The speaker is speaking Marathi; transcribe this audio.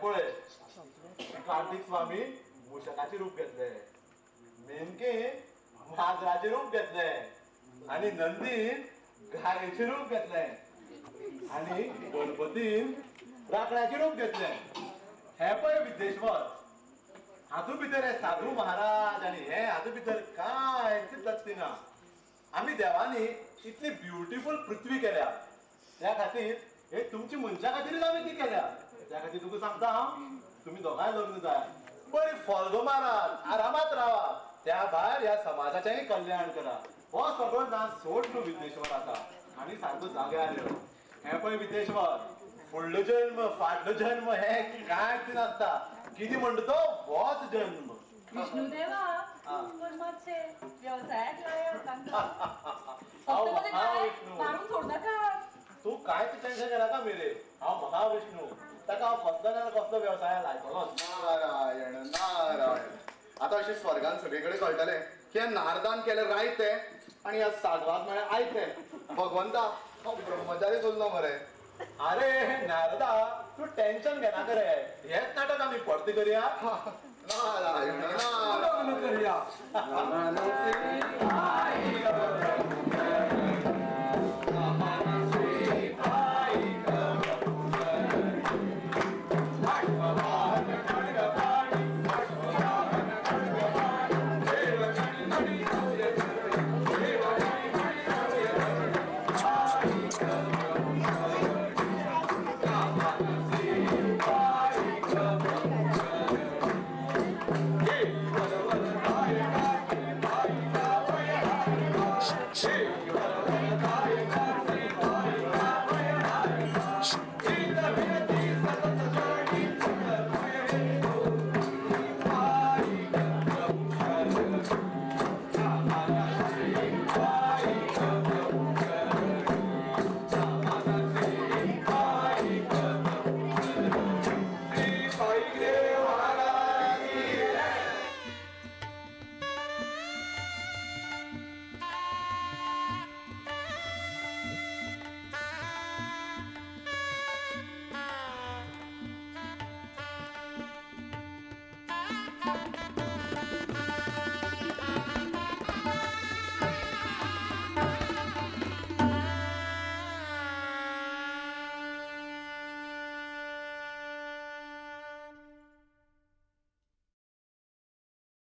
पळय कार्तिक स्वामी मुशकाचे रूप घेतले, मेनके माजराचे रूप घेतले आणि नंदीन गायेचे रूप घेतले आणि गणपतीन राखण्याचे रूप घेतले. हे पळय विद्येश्वर, हातू भितर हे साधू महाराज आणि हे हातू भितर कांयच लक्षिना. आम्ही देवानी इतली ब्युटिफुल पृथ्वी केल्या, त्या खातीर हे तुमची मनशा खातीरच आम्ही ती केल्या. त्या खातीर तुका सांगता हांव, तुम्ही दोगांय लग्न जाय, बरी फॉल्गो मारात, आरामात रावा, त्या भायर ह्या समाजाचेंय कल्याण करा. हो सगळो नाच सोड न्हू विद्येश्वर आता आनी सारको जाग्यार यो. हे पळय विद्येश्वर, फुडलो जन्म फाटलो जन्म हे कांयच नासता. कितें म्हणटा तो होच जन्म. विष्णुदेवा, पण मातशे व्यवसायात लाया तांकां. हांव फक्त मध्ये काय महाविष्णू. मारून सोड नाका. तू कांयच टेन्शन घेनाका मेरे, हांव महाविष्णू. ताका हांव कसलो ना कसलो व्यवसाय लायतलोच. नारायण नारायण. आता अशें स्वर्गान सगळीकडे कळटलें की हे नारदान केलें रायते आणि ह्या साधवाक म्हळ्यार आयते. भगवंता हांव ब्रह्मचारी चल्लो मरे. अरे नारदा, तू टेन्शन घेना रे, हेच नाटक आम्ही पडते करूया. नारायण नारायण. करूया.